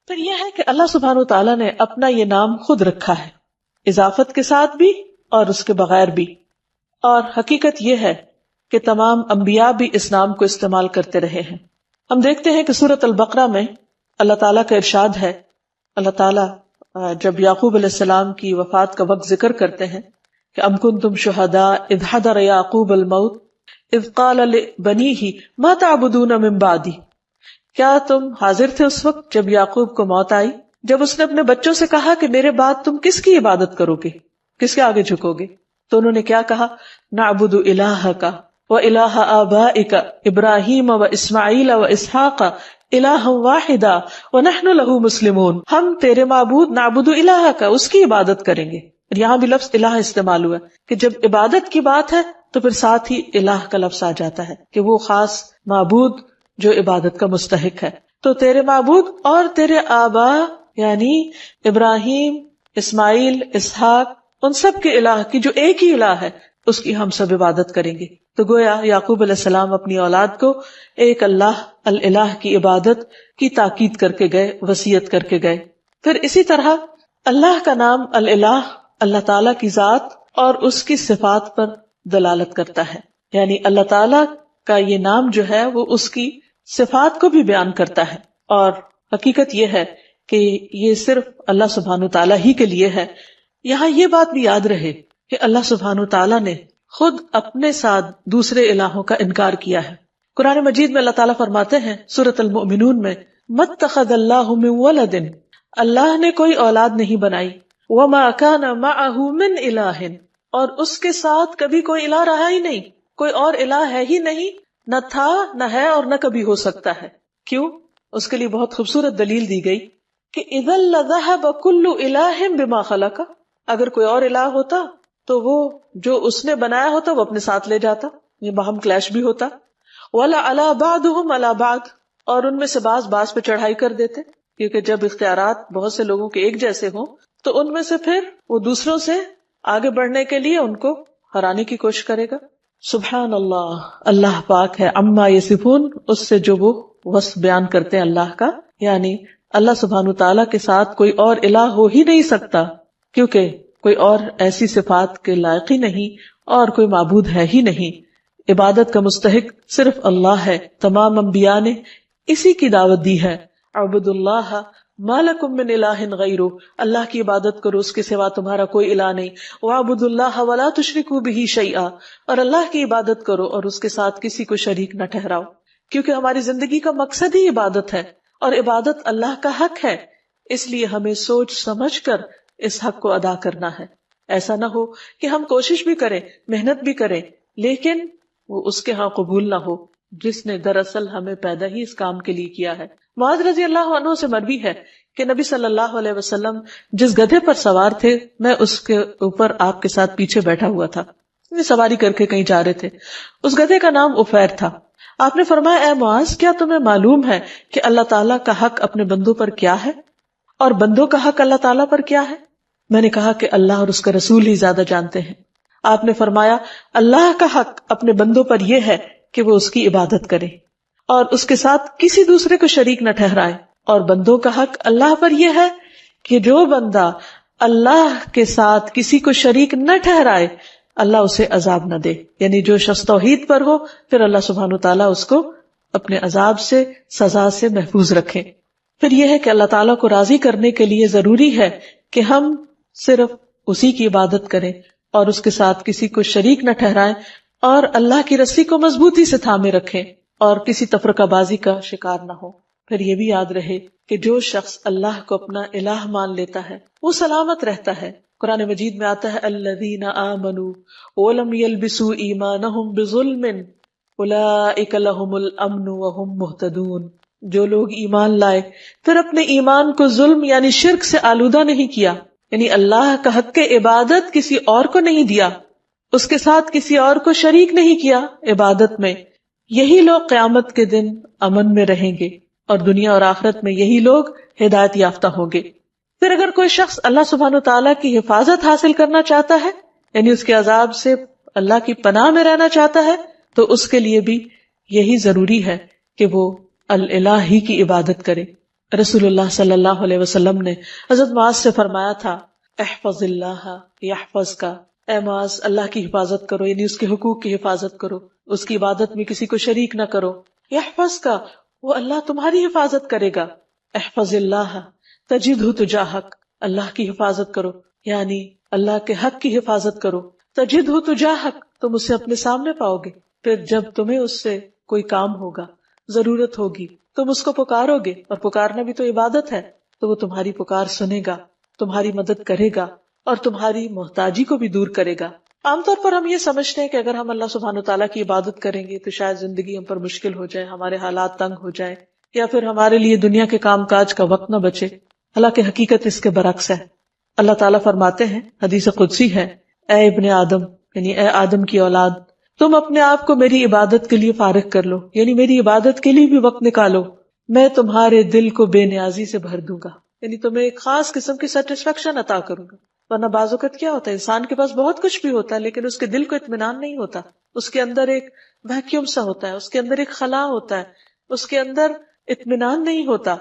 پھر یہ ہے کہ اللہ سبحانہ تعالیٰ نے اپنا یہ نام خود رکھا ہے، اضافت کے ساتھ بھی اور اس کے بغیر بھی، اور حقیقت یہ ہے کہ تمام انبیاء بھی اس نام کو استعمال کرتے رہے ہیں۔ ہم دیکھتے ہیں کہ سورۃ البقرہ میں اللہ تعالیٰ کا ارشاد ہے، اللہ تعالیٰ جب یعقوب علیہ السلام کی وفات کا وقت ذکر کرتے ہیں کہ ام کنتم شہداء اذ حضر یعقوب الموت اذ قال لبنیہ ما تعبدون من بعدی، کیا تم حاضر تھے اس وقت جب یعقوب کو موت آئی، جب اس نے اپنے بچوں سے کہا کہ میرے بعد تم کس کی عبادت کرو گے، کس کے آگے جھکو گے؟ تو انہوں نے کیا کہا؟ نعبد الہک وَإِلَٰهَ آبَائِكَ إِبْرَاهِيمَ وَإِسْمَاعِيلَ وَإِسْحَاقَ إِلَٰهًا وَاحِدًا وَنَحْنُ لَهُ مُسْلِمُونَ، ہم تیرے معبود نعبد الہک، اس کی عبادت کریں گے۔ یہاں بھی لفظ الہ استعمال ہوا کہ جب عبادت کی بات ہے تو پھر ساتھ ہی الہ کا لفظ آ جاتا ہے کہ وہ خاص معبود جو عبادت کا مستحق ہے۔ تو تیرے معبود اور تیرے آبا یعنی ابراہیم، اسماعیل، اسحاق، ان سب کے الہ کی جو ایک ہی الہ ہے اس کی ہم سب عبادت کریں گے۔ تو گویا یعقوب علیہ السلام اپنی اولاد کو ایک اللہ الالہ کی عبادت کی تاکید کر کے گئے، وصیت کر کے گئے۔ پھر اسی طرح اللہ کا نام الالہ اللہ تعالیٰ کی ذات اور اس کی صفات پر دلالت کرتا ہے، یعنی اللہ تعالیٰ کا یہ نام جو ہے وہ اس کی صفات کو بھی بیان کرتا ہے، اور حقیقت یہ ہے کہ یہ صرف اللہ سبحانہ تعالیٰ ہی کے لیے ہے۔ یہاں یہ بات بھی یاد رہے کہ اللہ سبحانہ تعالیٰ نے خود اپنے ساتھ دوسرے الہوں کا انکار کیا ہے۔ قرآن مجید میں اللہ تعالیٰ فرماتے ہیں سورۃ المؤمنون میں مَتَّخَذَ اللَّهُ مِن وَلَدٍ، اللہ نے کوئی اولاد نہیں بنائی، وَمَا كَانَ مَعَهُ مِنْ إِلَٰهٍ، اور اس کے ساتھ کبھی کوئی الہ رہا ہی نہیں، کوئی اور الہ ہے ہی نہیں، نہ تھا نہ ہے اور نہ کبھی ہو سکتا ہے۔ کیوں؟ اس کے لیے بہت خوبصورت دلیل دی گئی کہ اِذًا لَذَهَبَ كُلُّ إِلَٰهٍ بِمَا خَلَقَ، اگر کوئی اور الہ ہوتا تو وہ جو اس نے بنایا ہوتا وہ اپنے ساتھ لے جاتا، یہ باہم کلیش بھی ہوتا۔ وَلَعَلَىٰ بَعْضُهُمْ عَلَىٰ بَعْضٍ، اور ان میں سے بعض پہ چڑھائی کر دیتے، کیونکہ جب اختیارات بہت سے لوگوں کے ایک جیسے ہوں تو ان میں سے پھر وہ دوسروں سے آگے بڑھنے کے لیے ان کو ہرانے کی کوشش کرے گا۔ سبحان اللہ، اللہ پاک ہے عما یصفون، اس سے جو وہ وصف بیان کرتے ہیں اللہ کا، یعنی اللہ سبحانہ تعالیٰ کے ساتھ کوئی اور الہ ہو ہی نہیں سکتا، کیونکہ کوئی اور ایسی صفات کے لائق ہی نہیں اور کوئی معبود ہے ہی نہیں۔ عبادت کا مستحق صرف اللہ ہے۔ تمام انبیاء نے اسی کی دعوت دی ہے، اعبدوا اللہ ما لکم من الہ غیرہ، اللہ کی عبادت کرو، اس کے سوا تمہارا کوئی الہ نہیں۔ واعبدوا اللہ ولا تشرکوا بہ شیئا، اور اللہ کی عبادت کرو اور اس کے ساتھ کسی کو شریک نہ ٹھہراؤ، کیونکہ ہماری زندگی کا مقصد ہی عبادت ہے اور عبادت اللہ کا حق ہے، اس لیے ہمیں سوچ سمجھ کر اس حق کو ادا کرنا ہے۔ ایسا نہ ہو کہ ہم کوشش بھی کریں، محنت بھی کریں، لیکن وہ اس کے ہاں قبول نہ ہو جس نے دراصل ہمیں پیدا ہی اس کام کے لیے کیا ہے۔ معاذ رضی اللہ عنہ سے مروی ہے کہ نبی صلی اللہ علیہ وسلم جس گدھے پر سوار تھے میں اس کے اوپر آپ کے ساتھ پیچھے بیٹھا ہوا تھا، سواری کر کے کہیں جا رہے تھے۔ اس گدھے کا نام عفیر تھا۔ آپ نے فرمایا، اے معاذ، کیا تمہیں معلوم ہے کہ اللہ تعالیٰ کا حق اپنے بندوں پر کیا ہے اور بندوں کا حق اللہ تعالیٰ پر کیا ہے؟ میں نے کہا کہ اللہ اور اس کا رسول ہی زیادہ جانتے ہیں۔ آپ نے فرمایا، اللہ کا حق اپنے بندوں پر یہ ہے کہ وہ اس کی عبادت کرے اور اس کے ساتھ کسی دوسرے کو شریک نہ ٹھہرائے، اور بندوں کا حق اللہ پر یہ ہے کہ جو بندہ اللہ کے ساتھ کسی کو شریک نہ ٹھہرائے اللہ اسے عذاب نہ دے، یعنی جو شخص توحید پر ہو پھر اللہ سبحانہ تعالیٰ اس کو اپنے عذاب سے، سزا سے محفوظ رکھے۔ پھر یہ ہے کہ اللہ تعالیٰ کو راضی کرنے کے لیے ضروری ہے کہ ہم صرف اسی کی عبادت کریں اور اس کے ساتھ کسی کو شریک نہ ٹھہرائیں، اور اللہ کی رسی کو مضبوطی سے تھامے رکھیں اور کسی تفرقہ بازی کا شکار نہ ہو۔ پھر یہ بھی یاد رہے کہ جو شخص اللہ کو اپنا الہ مان لیتا ہے وہ سلامت رہتا ہے۔ قرآن مجید میں آتا ہے الذین آمنوا ولم یلبسوا ایمانہم بظلم اولئک لہم الامن وہم مہتدون، جو لوگ ایمان لائے پھر اپنے ایمان کو ظلم یعنی شرک سے آلودہ نہیں کیا، یعنی اللہ کا حق عبادت کسی اور کو نہیں دیا، اس کے ساتھ کسی اور کو شریک نہیں کیا عبادت میں، یہی لوگ قیامت کے دن امن میں رہیں گے اور دنیا اور آخرت میں یہی لوگ ہدایت یافتہ ہوں گے۔ پھر اگر کوئی شخص اللہ سبحانہ تعالیٰ کی حفاظت حاصل کرنا چاہتا ہے، یعنی اس کے عذاب سے اللہ کی پناہ میں رہنا چاہتا ہے، تو اس کے لیے بھی یہی ضروری ہے کہ وہ الالہ ہی کی عبادت کرے۔ رسول اللہ صلی اللہ علیہ وسلم نے حضرت معاذ سے فرمایا تھا احفظ اللہ یحفظ کا، اے معاذ اللہ کی حفاظت کرو، یعنی اس کے حقوق کی حفاظت کرو، اس کی عبادت میں کسی کو شریک نہ کرو، یحفظ کا، وہ اللہ تمہاری حفاظت کرے گا، احفظ اللہ تجدہ تجاہک، اللہ کی حفاظت کرو یعنی اللہ کے حق کی حفاظت کرو، تجدہ تجاہک، تم اسے اپنے سامنے پاؤ گے، پھر جب تمہیں اس سے کوئی کام ہوگا، ضرورت ہوگی، تم اس کو پکارو گے، اور پکارنا بھی تو عبادت ہے، تو وہ تمہاری پکار سنے گا، تمہاری مدد کرے گا اور تمہاری محتاجی کو بھی دور کرے گا۔ عام طور پر ہم یہ سمجھتے ہیں کہ اگر ہم اللہ سبحانہ وتعالیٰ کی عبادت کریں گے تو شاید زندگی ہم پر مشکل ہو جائے، ہمارے حالات تنگ ہو جائے، یا پھر ہمارے لیے دنیا کے کام کاج کا وقت نہ بچے۔ حالانکہ حقیقت اس کے برعکس ہے۔ اللہ تعالیٰ فرماتے ہیں، حدیث قدسی ہے، اے ابن آدم، یعنی اے آدم کی اولاد، تم اپنے آپ کو میری عبادت کے لیے فارغ کر لو، یعنی میری عبادت کے لیے بھی وقت نکالو، میں تمہارے دل کو بے نیازی سے بھر دوں گا، یعنی تمہیں ایک خاص قسم کی سیٹسفیکشن عطا کروں گا۔ ورنہ بعض اوقات کیا ہوتا ہے، انسان کے پاس بہت کچھ بھی ہوتا ہے لیکن اس کے دل کو اطمینان نہیں ہوتا، اس کے اندر ایک ویکیوم سا ہوتا ہے، اس کے اندر ایک خلا ہوتا ہے، اس کے اندر اطمینان نہیں ہوتا،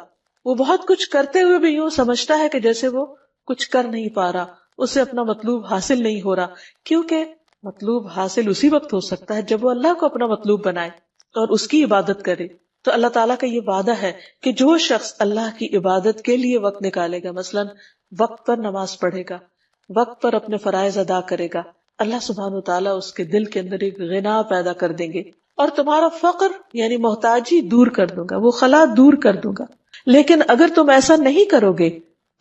وہ بہت کچھ کرتے ہوئے بھی یوں سمجھتا ہے کہ جیسے وہ کچھ کر نہیں پا رہا، اسے اپنا مطلوب حاصل نہیں ہو رہا، کیونکہ مطلوب حاصل اسی وقت ہو سکتا ہے جب وہ اللہ کو اپنا مطلوب بنائے اور اس کی عبادت کرے۔ تو اللہ تعالیٰ کا یہ وعدہ ہے کہ جو شخص اللہ کی عبادت کے لیے وقت نکالے گا، مثلا وقت پر نماز پڑھے گا، وقت پر اپنے فرائض ادا کرے گا، اللہ سبحانہ وتعالیٰ اس کے دل کے اندر ایک غنا پیدا کر دیں گے اور تمہارا فقر یعنی محتاجی دور کر دوں گا، وہ خلا دور کر دوں گا۔ لیکن اگر تم ایسا نہیں کرو گے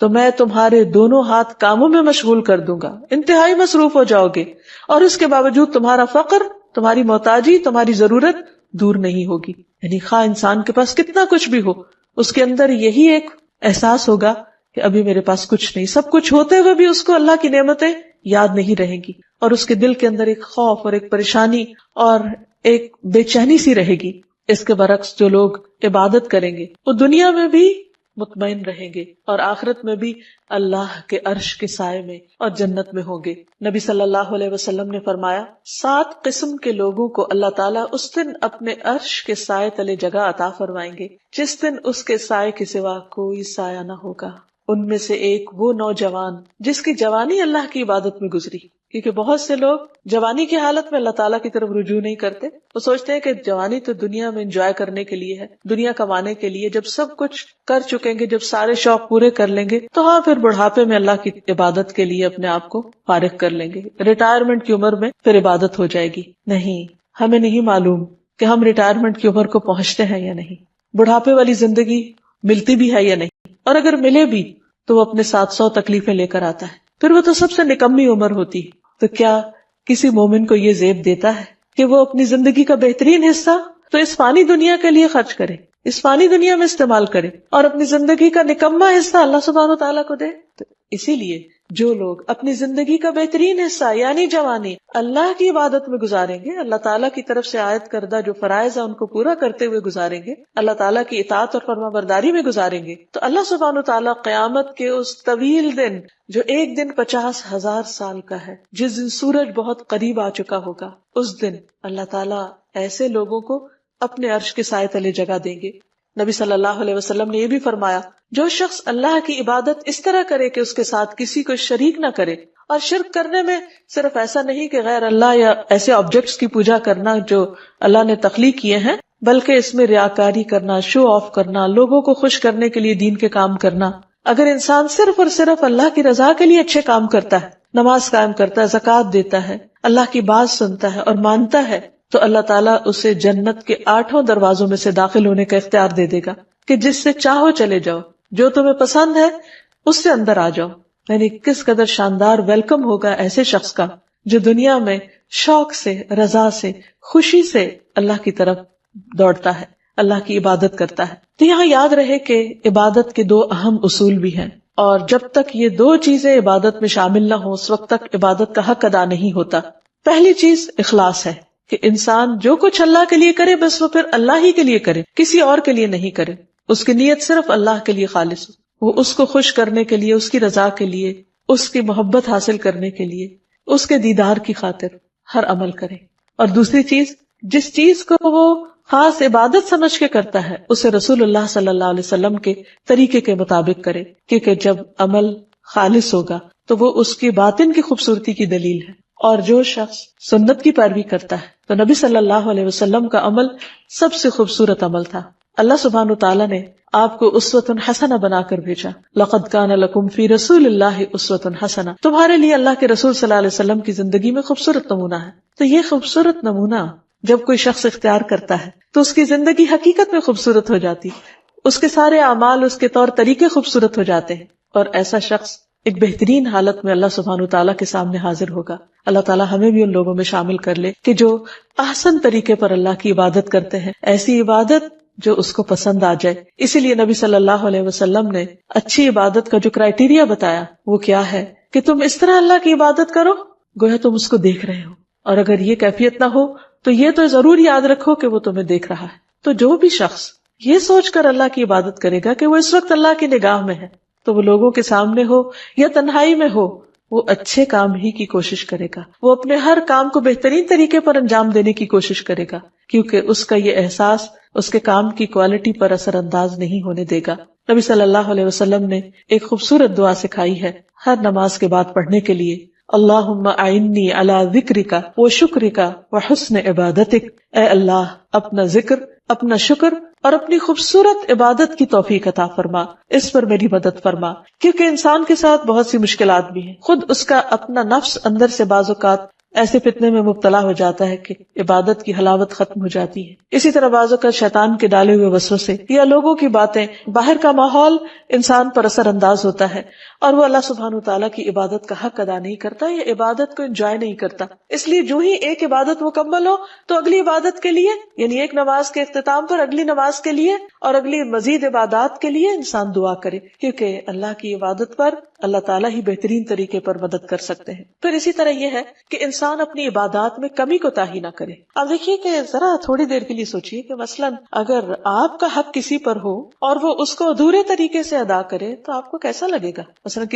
تو میں تمہارے دونوں ہاتھ کاموں میں مشغول کر دوں گا، انتہائی مصروف ہو جاؤ گے، اور اس کے باوجود تمہارا فقر، تمہاری محتاجی، تمہاری ضرورت دور نہیں ہوگی۔ یعنی خواہ انسان کے پاس کتنا کچھ بھی ہو، اس کے اندر یہی ایک احساس ہوگا کہ ابھی میرے پاس کچھ نہیں، سب کچھ ہوتے ہوئے بھی اس کو اللہ کی نعمتیں یاد نہیں رہیں گی، اور اس کے دل کے اندر ایک خوف اور ایک پریشانی اور ایک بے چینی سی رہے گی۔ اس کے برعکس جو لوگ عبادت کریں گے وہ دنیا میں بھی مطمئن رہیں گے اور آخرت میں بھی اللہ کے عرش کے سائے میں اور جنت میں ہوں گے۔ نبی صلی اللہ علیہ وسلم نے فرمایا، 7 قسم کے لوگوں کو اللہ تعالیٰ اس دن اپنے عرش کے سائے تلے جگہ عطا فرمائیں گے جس دن اس کے سائے کے سوا کوئی سایہ نہ ہوگا۔ ان میں سے ایک وہ نوجوان جس کی جوانی اللہ کی عبادت میں گزری، کیونکہ بہت سے لوگ جوانی کی حالت میں اللہ تعالیٰ کی طرف رجوع نہیں کرتے، وہ سوچتے ہیں کہ جوانی تو دنیا میں انجوائے کرنے کے لیے ہے، دنیا کمانے کے لیے، جب سب کچھ کر چکیں گے، جب سارے شوق پورے کر لیں گے تو ہاں پھر بڑھاپے میں اللہ کی عبادت کے لیے اپنے آپ کو فارغ کر لیں گے، ریٹائرمنٹ کی عمر میں پھر عبادت ہو جائے گی۔ نہیں، ہمیں نہیں معلوم کہ ہم ریٹائرمنٹ کی عمر کو پہنچتے ہیں یا نہیں، بڑھاپے والی زندگی ملتی بھی ہے یا نہیں، اور اگر ملے بھی تو وہ اپنے 700 تکلیفیں لے کر آتا ہے، پھر وہ تو سب سے نکمی عمر ہوتی ہے۔ تو کیا کسی مومن کو یہ زیب دیتا ہے کہ وہ اپنی زندگی کا بہترین حصہ تو اس فانی دنیا کے لیے خرچ کرے، اس فانی دنیا میں استعمال کرے، اور اپنی زندگی کا نکما حصہ اللہ سبحانہ و تعالیٰ کو دے؟ تو اسی لیے جو لوگ اپنی زندگی کا بہترین حصہ یعنی جوانی اللہ کی عبادت میں گزاریں گے، اللہ تعالیٰ کی طرف سے عائد کردہ جو فرائض ہیں ان کو پورا کرتے ہوئے گزاریں گے، اللہ تعالیٰ کی اطاعت اور فرما برداری میں گزاریں گے، تو اللہ سبحانہ وتعالیٰ قیامت کے اس طویل دن جو ایک دن 50,000 سال کا ہے، جس دن سورج بہت قریب آ چکا ہوگا، اس دن اللہ تعالیٰ ایسے لوگوں کو اپنے عرش کے سائے تلے جگہ دیں گے۔ نبی صلی اللہ علیہ وسلم نے یہ بھی فرمایا، جو شخص اللہ کی عبادت اس طرح کرے کہ اس کے ساتھ کسی کو شریک نہ کرے، اور شرک کرنے میں صرف ایسا نہیں کہ غیر اللہ یا ایسے آبجیکٹس کی پوجا کرنا جو اللہ نے تخلیق کیے ہیں، بلکہ اس میں ریاکاری کرنا، شو آف کرنا، لوگوں کو خوش کرنے کے لیے دین کے کام کرنا۔ اگر انسان صرف اور صرف اللہ کی رضا کے لیے اچھے کام کرتا ہے، نماز قائم کرتا ہے، زکوٰۃ دیتا ہے، اللہ کی بات سنتا ہے اور مانتا ہے، تو اللہ تعالیٰ اسے جنت کے 8 دروازوں میں سے داخل ہونے کا اختیار دے دے گا کہ جس سے چاہو چلے جاؤ، جو تمہیں پسند ہے اس سے اندر آ جاؤ۔ یعنی کس قدر شاندار ویلکم ہوگا ایسے شخص کا جو دنیا میں شوق سے، رضا سے، خوشی سے اللہ کی طرف دوڑتا ہے، اللہ کی عبادت کرتا ہے۔ تو یہاں یاد رہے کہ عبادت کے 2 اہم اصول بھی ہیں، اور جب تک یہ 2 چیزیں عبادت میں شامل نہ ہوں اس وقت تک عبادت کا حق ادا نہیں ہوتا۔ پہلی چیز اخلاص ہے کہ انسان جو کچھ اللہ کے لیے کرے بس وہ پھر اللہ ہی کے لیے کرے، کسی اور کے لیے نہیں کرے، اس کی نیت صرف اللہ کے لیے خالص ہو، وہ اس کو خوش کرنے کے لیے، اس کی رضا کے لیے، اس کی محبت حاصل کرنے کے لیے، اس کے دیدار کی خاطر ہر عمل کرے۔ اور دوسری چیز، جس چیز کو وہ خاص عبادت سمجھ کے کرتا ہے اسے رسول اللہ صلی اللہ علیہ وسلم کے طریقے کے مطابق کرے، کیونکہ جب عمل خالص ہوگا تو وہ اس کی باطن کی خوبصورتی کی دلیل ہے. اور جو شخص سنت کی پیروی کرتا ہے تو نبی صلی اللہ علیہ وسلم کا عمل سب سے خوبصورت عمل تھا. اللہ سبحانہ وتعالیٰ نے آپ کو اسوۃ حسنہ بنا کر بھیجا. لقد کان لکم فی رسول اللہ اسوۃ حسنہ، تمہارے لیے اللہ کے رسول صلی اللہ علیہ وسلم کی زندگی میں خوبصورت نمونہ ہے. تو یہ خوبصورت نمونہ جب کوئی شخص اختیار کرتا ہے تو اس کی زندگی حقیقت میں خوبصورت ہو جاتی، اس کے سارے اعمال، اس کے طور طریقے خوبصورت ہو جاتے ہیں، اور ایسا شخص ایک بہترین حالت میں اللہ سبحانہ وتعالیٰ کے سامنے حاضر ہوگا. اللہ تعالیٰ ہمیں بھی ان لوگوں میں شامل کر لے کہ جو احسن طریقے پر اللہ کی عبادت کرتے ہیں، ایسی عبادت جو اس کو پسند آ جائے. اسی لیے نبی صلی اللہ علیہ وسلم نے اچھی عبادت کا جو کرائیٹیریا بتایا وہ کیا ہے کہ تم اس طرح اللہ کی عبادت کرو گویا تم اس کو دیکھ رہے ہو، اور اگر یہ کیفیت نہ ہو تو یہ تو ضرور یاد رکھو کہ وہ تمہیں دیکھ رہا ہے. تو جو بھی شخص یہ سوچ کر اللہ کی عبادت کرے گا کہ وہ اس وقت اللہ کی نگاہ میں ہے، تو وہ لوگوں کے سامنے ہو یا تنہائی میں ہو، وہ اچھے کام ہی کی کوشش کرے گا، وہ اپنے ہر کام کو بہترین طریقے پر انجام دینے کی کوشش کرے گا، کیونکہ اس کا یہ احساس اس کے کام کی کوالٹی پر اثر انداز نہیں ہونے دے گا. نبی صلی اللہ علیہ وسلم نے ایک خوبصورت دعا سکھائی ہے ہر نماز کے بعد پڑھنے کے لیے. اللہم اعنی علی ذکرک و شکرک و حسن عبادتک، اے اللہ اپنا ذکر، اپنا شکر اور اپنی خوبصورت عبادت کی توفیق عطا فرما، اس پر میری مدد فرما. کیونکہ انسان کے ساتھ بہت سی مشکلات بھی ہیں، خود اس کا اپنا نفس اندر سے بعض اوقات ایسے فتنے میں مبتلا ہو جاتا ہے کہ عبادت کی حلاوت ختم ہو جاتی ہے. اسی طرح بعض اوقات شیطان کے ڈالے ہوئے وسوسے یا لوگوں کی باتیں، باہر کا ماحول انسان پر اثر انداز ہوتا ہے اور وہ اللہ سبحانہ وتعالیٰ کی عبادت کا حق ادا نہیں کرتا یا عبادت کو انجوائے نہیں کرتا. اس لیے جو ہی ایک عبادت مکمل ہو تو اگلی عبادت کے لیے، یعنی ایک نماز کے اختتام پر اگلی نماز کے لیے اور اگلی مزید عبادات کے لیے انسان دعا کرے، کیونکہ اللہ کی عبادت پر اللہ تعالیٰ ہی بہترین طریقے پر مدد کر سکتے ہیں. پھر اسی طرح یہ ہے کہ انسان اپنی عبادات میں کمی کوتاہی نہ کرے. اب دیکھیے کہ ذرا تھوڑی دیر کے لیے سوچیے کہ مثلاً اگر آپ کا حق کسی پر ہو اور وہ اس کو ادھورے طریقے سے ادا کرے تو آپ کو کیسا لگے گا؟ مثلاً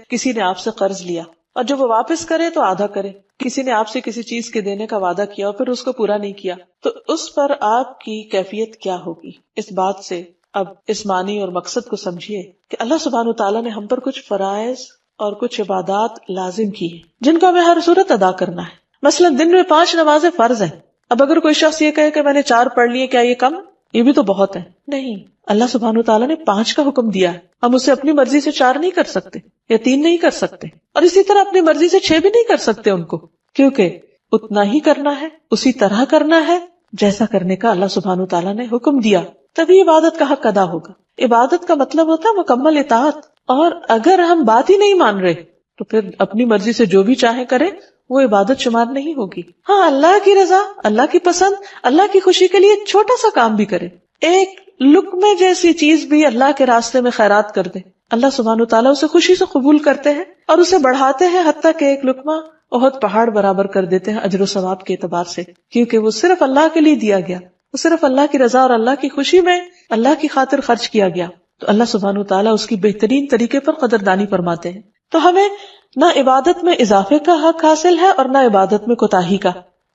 کسی نے آپ سے قرض لیا اور جب وہ واپس کرے تو آدھا کرے، کسی نے آپ سے کسی چیز کے دینے کا وعدہ کیا اور پھر اس کو پورا نہیں کیا، تو اس پر آپ کی کیفیت کیا ہوگی؟ اس بات سے اب اس معنی اور مقصد کو سمجھیے کہ اللہ سبحانہ وتعالیٰ نے ہم پر کچھ فرائض اور کچھ عبادات لازم کی ہیں جن کو ہمیں ہر صورت ادا کرنا ہے. مثلا دن میں 5 نمازیں فرض ہیں. اب اگر کوئی شخص یہ کہے کہ میں نے 4 پڑھ لیے، کیا یہ کم؟ یہ بھی تو بہت ہے. نہیں، اللہ سبحانہ وتعالیٰ نے 5 کا حکم دیا ہے. ہم اسے اپنی مرضی سے 4 نہیں کر سکتے یا 3 نہیں کر سکتے، اور اسی طرح اپنی مرضی سے 6 بھی نہیں کر سکتے ان کو، کیونکہ اتنا ہی کرنا ہے، اسی طرح کرنا ہے جیسا کرنے کا اللہ سبحانہ وتعالیٰ نے حکم دیا، تبھی عبادت کا حق ادا ہوگا. عبادت کا مطلب ہوتا ہے مکمل اطاعت، اور اگر ہم بات ہی نہیں مان رہے تو پھر اپنی مرضی سے جو بھی چاہے کریں وہ عبادت شمار نہیں ہوگی. ہاں، اللہ کی رضا، اللہ کی پسند، اللہ کی خوشی کے لیے چھوٹا سا کام بھی کرے، ایک لقمے جیسی چیز بھی اللہ کے راستے میں خیرات کر دے، اللہ سبحانہ وتعالیٰ اسے خوشی سے قبول کرتے ہیں اور اسے بڑھاتے ہیں، حتیٰ کہ ایک لقمہ بہت پہاڑ برابر کر دیتے ہیں اجر و ثواب کے اعتبار سے، کیونکہ وہ صرف اللہ کے لیے دیا گیا، وہ صرف اللہ کی رضا اور اللہ کی خوشی میں اللہ کی خاطر خرچ کیا گیا. تو اللہ سبحانہ وتعالیٰ اس کی بہترین طریقے پر قدردانی فرماتے ہیں. تو ہمیں نہ عبادت میں اضافے کا حق حاصل ہے اور نہ عبادت میں کوتاہی کا.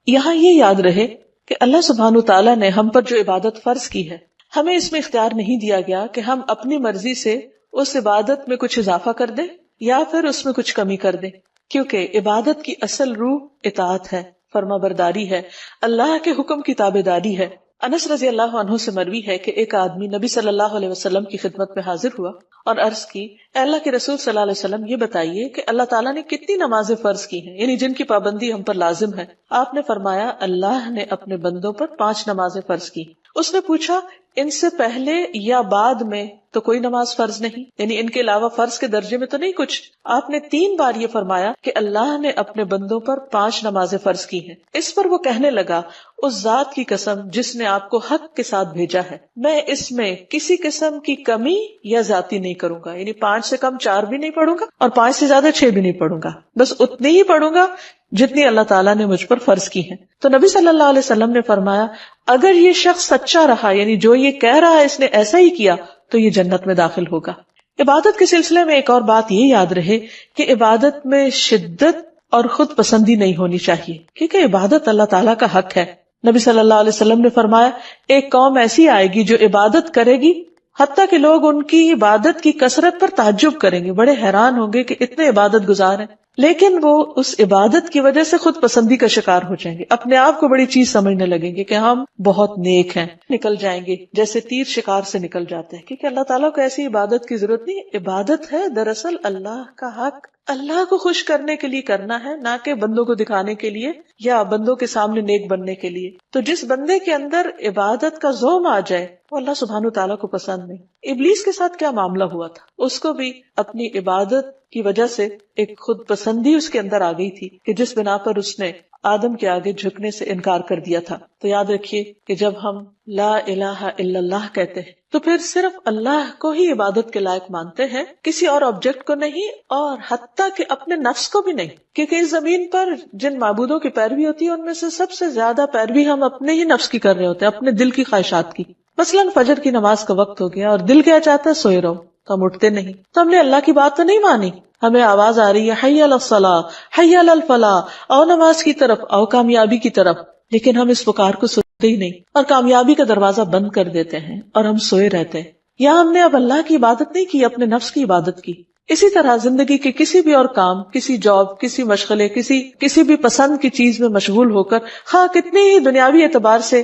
یہاں یہ یاد رہے کہ اللہ سبحانہ وتعالیٰ نے ہم پر جو عبادت فرض کی ہے، ہمیں اس میں اختیار نہیں دیا گیا کہ ہم اپنی مرضی سے اس عبادت میں کچھ اضافہ کر دیں یا پھر اس میں کچھ کمی کر دیں، کیونکہ عبادت کی اصل روح اطاعت ہے، فرما برداری ہے، اللہ کے حکم کی تابع داری ہے. انس رضی اللہ عنہ سے مروی ہے کہ ایک آدمی نبی صلی اللہ علیہ وسلم کی خدمت میں حاضر ہوا اور عرض کی، اے اللہ کے رسول صلی اللہ علیہ وسلم، یہ بتائیے کہ اللہ تعالیٰ نے کتنی نمازیں فرض کی ہیں، یعنی جن کی پابندی ہم پر لازم ہے. آپ نے فرمایا، اللہ نے اپنے بندوں پر 5 نمازیں فرض کی. اس نے پوچھا، ان سے پہلے یا بعد میں تو کوئی نماز فرض نہیں، یعنی ان کے علاوہ فرض کے درجے میں تو نہیں کچھ؟ آپ نے 3 بار یہ فرمایا کہ اللہ نے اپنے بندوں پر 5 نمازیں فرض کی ہیں. اس پر وہ کہنے لگا، اس ذات کی قسم جس نے آپ کو حق کے ساتھ بھیجا ہے، میں اس میں کسی قسم کی کمی یا زیادتی نہیں کروں گا، یعنی 5 سے کم 4 بھی نہیں پڑھوں گا اور 5 سے زیادہ 6 بھی نہیں پڑھوں گا، بس اتنی ہی پڑھوں گا جتنی اللہ تعالیٰ نے مجھ پر فرض کی ہیں. تو نبی صلی اللہ علیہ وسلم نے فرمایا، اگر یہ شخص سچا رہا، یعنی جو یہ کہہ رہا ہے اس نے ایسا ہی کیا، تو یہ جنت میں داخل ہوگا. عبادت کے سلسلے میں ایک اور بات یہ یاد رہے کہ عبادت میں شدت اور خود پسندی نہیں ہونی چاہیے، کیونکہ عبادت اللہ تعالیٰ کا حق ہے. نبی صلی اللہ علیہ وسلم نے فرمایا ایک قوم ایسی آئے گی جو عبادت کرے گی حتیٰ کہ لوگ ان کی عبادت کی کثرت پر تعجب کریں گے، بڑے حیران ہوں گے کہ اتنے عبادت گزار ہیں، لیکن وہ اس عبادت کی وجہ سے خود پسندی کا شکار ہو جائیں گے، اپنے آپ کو بڑی چیز سمجھنے لگیں گے کہ ہم بہت نیک ہیں، نکل جائیں گے جیسے تیر شکار سے نکل جاتے ہیں، کیونکہ اللہ تعالیٰ کو ایسی عبادت کی ضرورت نہیں، عبادت ہے دراصل اللہ کا حق اللہ کو خوش کرنے کے لیے کرنا ہے، نہ کہ بندوں کو دکھانے کے لیے یا بندوں کے سامنے نیک بننے کے لیے۔ تو جس بندے کے اندر عبادت کا زوم آ جائے وہ اللہ سبحانہ تعالیٰ کو پسند نہیں۔ ابلیس کے ساتھ کیا معاملہ ہوا تھا، اس کو بھی اپنی عبادت کی وجہ سے ایک خود پسندی اس کے اندر آ گئی تھی کہ جس بنا پر اس نے آدم کے آگے جھکنے سے انکار کر دیا تھا۔ تو یاد رکھیے کہ جب ہم لا الہ الا اللہ کہتے ہیں تو پھر صرف اللہ کو ہی عبادت کے لائق مانتے ہیں، کسی اور آبجیکٹ کو نہیں، اور حتیٰ کہ اپنے نفس کو بھی نہیں، کیونکہ اس زمین پر جن معبودوں کی پیروی ہوتی ہے ان میں سے سب سے زیادہ پیروی ہم اپنے ہی نفس کی کر رہے ہوتے ہیں، اپنے دل کی خواہشات کی۔ مثلاً فجر کی نماز کا وقت ہو گیا اور دل کیا چاہتا ہے سوئے رہو، تو ہم اٹھتے نہیں، تو ہم نے اللہ کی بات تو نہیں مانی، ہمیں آواز آ رہی ہے حی علی الصلاۃ حی علی الفلاح، آؤ نماز کی طرف، آؤ کامیابی کی طرف، لیکن ہم اس پکار کو سنتے ہی نہیں اور کامیابی کا دروازہ بند کر دیتے ہیں اور ہم سوئے رہتے ہیں، یا ہم نے اب اللہ کی عبادت نہیں کی، اپنے نفس کی عبادت کی۔ اسی طرح زندگی کے کسی بھی اور کام، کسی جاب، کسی مشغلے، کسی بھی پسند کی چیز میں مشغول ہو کر، خواہ کتنی ہی دنیاوی اعتبار سے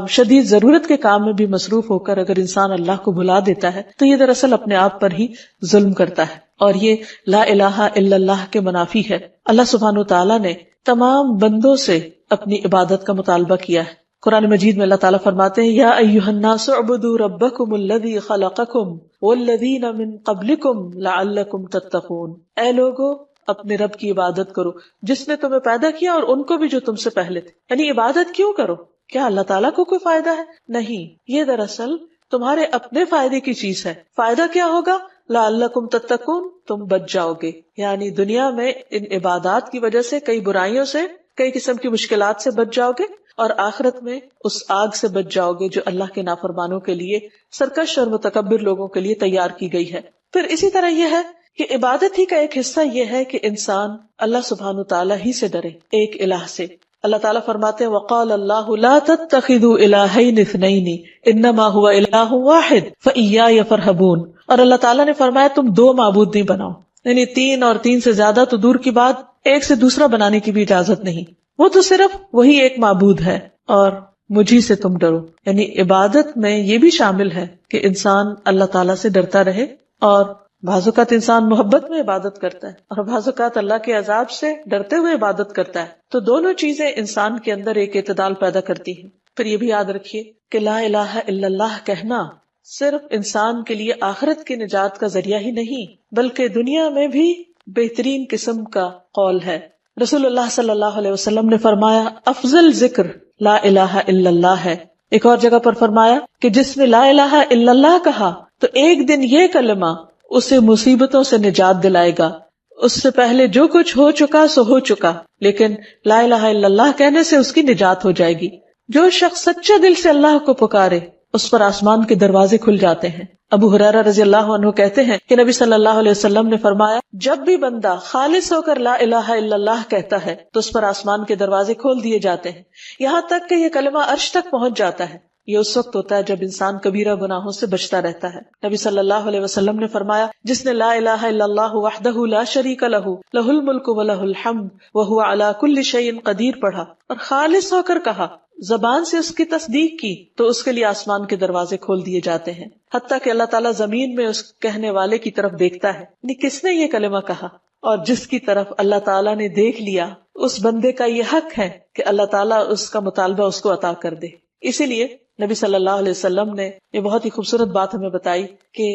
شدید ضرورت کے کام میں بھی مصروف ہو کر اگر انسان اللہ کو بھلا دیتا ہے تو یہ دراصل اپنے آپ پر ہی ظلم کرتا ہے، اور یہ لا الہ الا اللہ کے منافی ہے۔ اللہ سبحانہ وتعالیٰ نے تمام بندوں سے اپنی عبادت کا مطالبہ کیا ہے۔ قرآن مجید میں اللہ تعالیٰ فرماتے ہیں یا ایھا الناس اعبدوا ربکم الذی خلقکم والذین من قبلکم لعلکم تتقون، اے لوگو اپنے رب کی عبادت کرو جس نے تمہیں پیدا کیا اور ان کو بھی جو تم سے پہلے تھے۔ یعنی عبادت کیوں کرو؟ کیا اللہ تعالیٰ کو کوئی فائدہ ہے؟ نہیں، یہ دراصل تمہارے اپنے فائدے کی چیز ہے۔ فائدہ کیا ہوگا؟ لعلکم تتقون، تم بچ جاؤ گے، یعنی دنیا میں ان عبادات کی وجہ سے کئی برائیوں سے، کئی قسم کی مشکلات سے بچ جاؤ گے، اور آخرت میں اس آگ سے بچ جاؤ گے جو اللہ کے نافرمانوں کے لیے، سرکش اور متکبر لوگوں کے لیے تیار کی گئی ہے۔ پھر اسی طرح یہ ہے کہ عبادت ہی کا ایک حصہ یہ ہے کہ انسان اللہ سبحانہ تعالیٰ ہی سے ڈرے، ایک الہ سے۔ اللہ تعالیٰ فرماتے ہیں وقال اللہ لا تتخذوا الہین اثنین انما هو الہ واحد فایای فرہبون، اور اللہ تعالیٰ نے فرمایا تم دو معبود نہیں بناؤ، یعنی تین اور تین سے زیادہ تو دور کی بات، ایک سے دوسرا بنانے کی بھی اجازت نہیں، وہ تو صرف وہی ایک معبود ہے اور مجھی سے تم ڈرو۔ یعنی عبادت میں یہ بھی شامل ہے کہ انسان اللہ تعالیٰ سے ڈرتا رہے، اور بعض اوقات انسان محبت میں عبادت کرتا ہے اور بعض اوقات اللہ کے عذاب سے ڈرتے ہوئے عبادت کرتا ہے، تو دونوں چیزیں انسان کے اندر ایک اعتدال پیدا کرتی ہیں۔ پھر یہ بھی یاد رکھیے کہ لا الہ الا اللہ کہنا صرف انسان کے لیے آخرت کی نجات کا ذریعہ ہی نہیں بلکہ دنیا میں بھی بہترین قسم کا قول ہے۔ رسول اللہ صلی اللہ علیہ وسلم نے فرمایا افضل ذکر لا الہ الا اللہ ہے۔ ایک اور جگہ پر فرمایا کہ جس نے لا الہ الا اللہ کہا تو ایک دن یہ کلمہ اسے مصیبتوں سے نجات دلائے گا، اس سے پہلے جو کچھ ہو چکا سو ہو چکا، لیکن لا الہ الا اللہ کہنے سے اس کی نجات ہو جائے گی۔ جو شخص سچے دل سے اللہ کو پکارے اس پر آسمان کے دروازے کھل جاتے ہیں۔ ابو ہریرہ رضی اللہ عنہ کہتے ہیں کہ نبی صلی اللہ علیہ وسلم نے فرمایا جب بھی بندہ خالص ہو کر لا الہ الا اللہ کہتا ہے تو اس پر آسمان کے دروازے کھول دیے جاتے ہیں، یہاں تک کہ یہ کلمہ عرش تک پہنچ جاتا ہے۔ یہ اس وقت ہوتا ہے جب انسان کبیرہ گناہوں سے بچتا رہتا ہے۔ نبی صلی اللہ علیہ وسلم نے فرمایا جس نے لا الہ الا اللہ وحدہ لا شریک لہ لہ الملک ولہ الحمد وہو علی کل شیء قدیر پڑھا اور خالص ہو کر کہا، زبان سے اس کی تصدیق کی، تو اس کے لیے آسمان کے دروازے کھول دیے جاتے ہیں، حتیٰ کہ اللہ تعالیٰ زمین میں اس کہنے والے کی طرف دیکھتا ہے، یعنی کس نے یہ کلمہ کہا، اور جس کی طرف اللہ تعالیٰ نے دیکھ لیا اس بندے کا یہ حق ہے کہ اللہ تعالیٰ اس کا مطالبہ اس کو عطا کر دے۔ اسی لیے نبی صلی اللہ علیہ وسلم نے یہ بہت ہی خوبصورت بات ہمیں بتائی کہ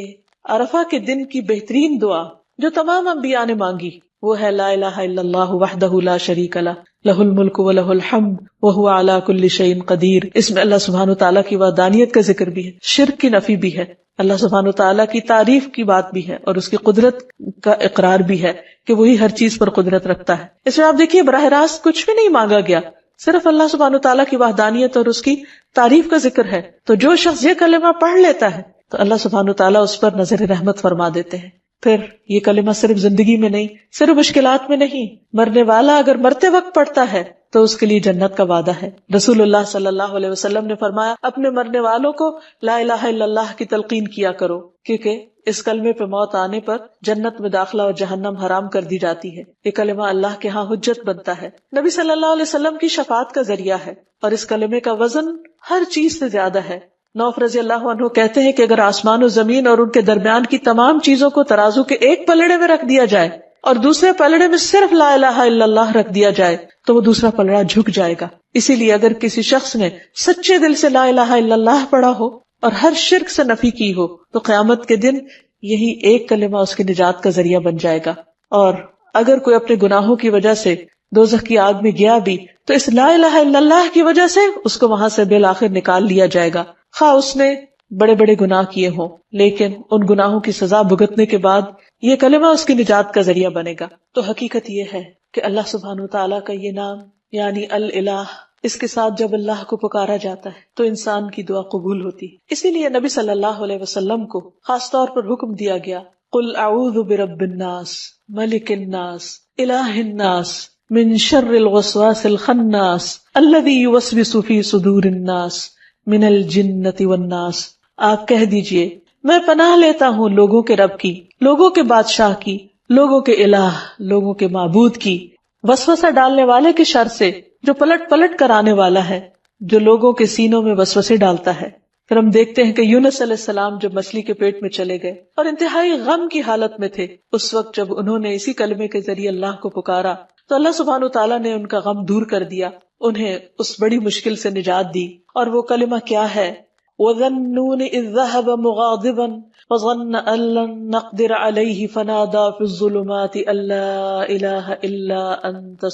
عرفہ کے دن کی بہترین دعا جو تمام انبیاء نے مانگی وہ ہے لا الہ الا اللہ وحدہ لا شریک لہ لہ الملک ولہ الحمد وہو علی کل شیء قدیر۔ اس میں اللہ سبحانہ تعالیٰ کی وحدانیت کا ذکر بھی ہے، شرک کی نفی بھی ہے، اللہ سبحانہ تعالیٰ کی تعریف کی بات بھی ہے، اور اس کی قدرت کا اقرار بھی ہے کہ وہی ہر چیز پر قدرت رکھتا ہے۔ اس میں آپ دیکھیے براہ راست کچھ بھی نہیں مانگا گیا، صرف اللہ سبحانہ تعالیٰ کی وحدانیت اور اس کی تعریف کا ذکر ہے۔ تو جو شخص یہ کلمہ پڑھ لیتا ہے تو اللہ سبحانہ تعالیٰ اس پر نظر رحمت فرما دیتے ہیں۔ پھر یہ کلمہ صرف زندگی میں نہیں، صرف مشکلات میں نہیں، مرنے والا اگر مرتے وقت پڑھتا ہے تو اس کے لیے جنت کا وعدہ ہے۔ رسول اللہ صلی اللہ علیہ وسلم نے فرمایا اپنے مرنے والوں کو لا الہ الا اللہ کی تلقین کیا کرو، کیونکہ اس کلمے پہ موت آنے پر جنت میں داخلہ اور جہنم حرام کر دی جاتی ہے۔ یہ کلمہ اللہ کے ہاں حجت بنتا ہے، نبی صلی اللہ علیہ وسلم کی شفاعت کا ذریعہ ہے، اور اس کلمے کا وزن ہر چیز سے زیادہ ہے۔ نوف رضی اللہ عنہ کہتے ہیں کہ اگر آسمان و زمین اور ان کے درمیان کی تمام چیزوں کو ترازو کے ایک پلڑے میں رکھ دیا جائے اور دوسرے پلڑے میں صرف لا الہ الا اللہ رکھ دیا جائے تو وہ دوسرا پلڑا جھک جائے گا۔ اسی لیے اگر کسی شخص نے سچے دل سے لا الہ الا اللہ پڑھا ہو اور ہر شرک سے نفی کی ہو تو قیامت کے دن یہی ایک کلمہ اس کی نجات کا ذریعہ بن جائے گا۔ اور اگر کوئی اپنے گناہوں کی وجہ سے دوزخ کی آگ میں گیا بھی تو اس لا الہ الا اللہ کی وجہ سے اس کو وہاں سے بالآخر نکال لیا جائے گا، خواہ اس نے بڑے بڑے گناہ کیے ہوں، لیکن ان گناہوں کی سزا بھگتنے کے بعد یہ کلمہ اس کی نجات کا ذریعہ بنے گا۔ تو حقیقت یہ ہے کہ اللہ سبحانہ وتعالیٰ کا یہ نام یعنی الالہ، اس کے ساتھ جب اللہ کو پکارا جاتا ہے تو انسان کی دعا قبول ہوتی ہے۔ اسی لیے نبی صلی اللہ علیہ وسلم کو خاص طور پر حکم دیا گیا قل اعوذ برب الناس ملک الناس الہ الناس من شر الوسواس الخناس الذی یوسوس فی صدور الناس من الجنۃ والناس۔ آپ کہہ دیجئے میں پناہ لیتا ہوں لوگوں کے رب کی، لوگوں کے بادشاہ کی، لوگوں کے الہ، لوگوں کے معبود کی، وسوسہ ڈالنے والے کے شر سے جو پلٹ پلٹ کر آنے والا ہے، جو لوگوں کے سینوں میں وسوسے ڈالتا ہے۔ پھر ہم دیکھتے ہیں کہ یونس علیہ السلام جب مچھلی کے پیٹ میں چلے گئے اور انتہائی غم کی حالت میں تھے، اس وقت جب انہوں نے اسی کلمے کے ذریعے اللہ کو پکارا تو اللہ سبحانہ وتعالیٰ نے ان کا غم دور کر دیا، انہیں اس بڑی مشکل سے نجات دی۔ اور وہ کلمہ کیا ہے؟ وَذَنُّونِ إِذْ ذَهَبَ مُغَاضِبًا وَظَنَّ أَن لَّن نَّقْدِرَ عَلَيْهِ فَنَادَىٰ فِي الظُّلُمَاتِ أَن لَّا إِلَٰهَ إِلَّا أَنتَ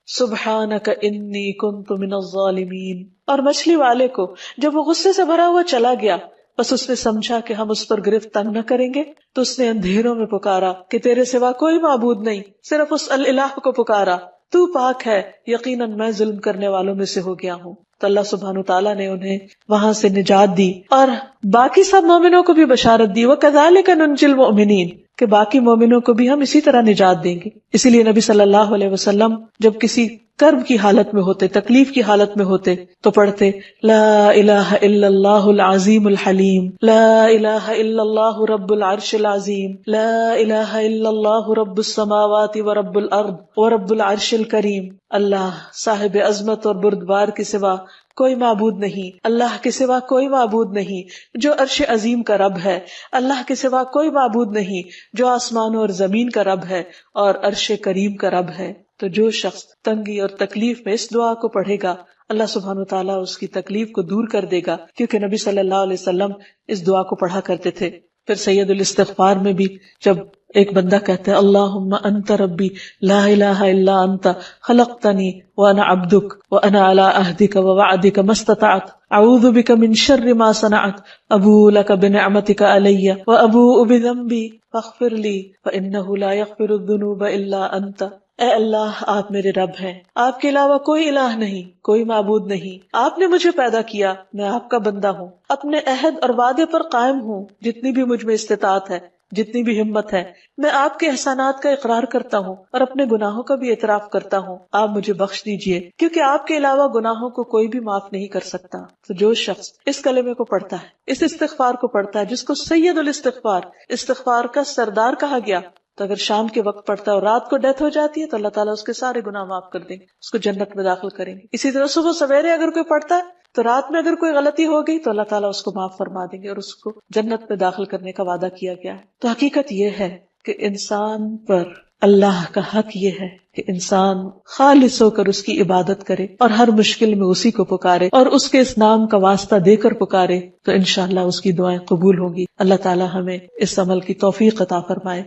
سُبْحَانَكَ إِنِّي كُنتُ مِنَ الظَّالِمِينَ۔ اور مچھلی والے کو جب وہ غصے سے بھرا ہوا چلا گیا، بس اس نے سمجھا کہ ہم اس پر گرفت تنگ نہ کریں گے، تو اس نے اندھیروں میں پکارا کہ تیرے سوا کوئی معبود نہیں، صرف اس الہ کو پکارا، تو پاک ہے، یقیناً میں ظلم کرنے والوں میں سے ہو گیا ہوں۔ تو اللہ سبحانہ تعالیٰ نے انہیں وہاں سے نجات دی اور باقی سب مومنوں کو بھی بشارت دی، وَكَذَلِكَ نُنْجِي الْمُؤْمِنِينَ، کہ باقی مومنوں کو بھی ہم اسی طرح نجات دیں گے۔ اسی لیے نبی صلی اللہ علیہ وسلم جب کسی کرب کی حالت میں ہوتے، تکلیف کی حالت میں ہوتے تو پڑھتے لا الہ الا اللہ العظیم الحلیم، لا الہ الا اللہ رب العرش العظیم، لا الہ الا اللہ رب السماوات ورب الارض ورب العرش الکریم۔ اللہ صاحب عظمت اور بردبار کے سوا کوئی معبود نہیں، اللہ کے سوا کوئی معبود نہیں جو عرش عظیم کا رب ہے، اللہ کے سوا کوئی معبود نہیں جو آسمانوں اور زمین کا رب ہے اور عرش کریم کا رب ہے۔ تو جو شخص تنگی اور تکلیف میں اس دعا کو پڑھے گا اللہ سبحانہ وتعالیٰ اس کی تکلیف کو دور کر دے گا، کیونکہ نبی صلی اللہ علیہ وسلم اس دعا کو پڑھا کرتے تھے۔ پھر سید الاستغفار میں بھی جب ایک بندہ کہتا ہے اللہم انت ربی لا الہ الا انت خلقتنی وانا عبدک وانا علی عہدک ووعدک ما استطعت اعوذ بک من شر ما صنعت ابوء لک بنعمتک علی وابوء بذنبی فاغفر لی فانہ لا یغفر الذنوب الا انت۔ اے اللہ آپ میرے رب ہیں، آپ کے علاوہ کوئی الہ نہیں، کوئی معبود نہیں، آپ نے مجھے پیدا کیا، میں آپ کا بندہ ہوں، اپنے عہد اور وعدے پر قائم ہوں، جتنی بھی مجھ میں استطاعت ہے، جتنی بھی ہمت ہے، میں آپ کے احسانات کا اقرار کرتا ہوں اور اپنے گناہوں کا بھی اعتراف کرتا ہوں، آپ مجھے بخش دیجئے، کیونکہ آپ کے علاوہ گناہوں کو کوئی بھی معاف نہیں کر سکتا۔ تو جو شخص اس کلمے کو پڑھتا ہے، اس استغفار کو پڑھتا ہے، جس کو سید الاستغفار، استغفار کا سردار کہا گیا، تو اگر شام کے وقت پڑھتا ہے اور رات کو ڈیتھ ہو جاتی ہے تو اللہ تعالیٰ اس کے سارے گناہ معاف کر دیں گے، اس کو جنت میں داخل کریں گے۔ اسی طرح صبح سویرے اگر کوئی پڑھتا ہے تو رات میں اگر کوئی غلطی ہو گئی تو اللہ تعالیٰ اس کو معاف فرما دیں گے اور اس کو جنت میں داخل کرنے کا وعدہ کیا گیا ہے۔ تو حقیقت یہ ہے کہ انسان پر اللہ کا حق یہ ہے کہ انسان خالص ہو کر اس کی عبادت کرے اور ہر مشکل میں اسی کو پکارے اور اس کے اس نام کا واسطہ دے کر پکارے، تو انشاءاللہ اس کی دعائیں قبول ہوں گی۔ اللہ تعالیٰ ہمیں اس عمل کی توفیق عطا فرمائے۔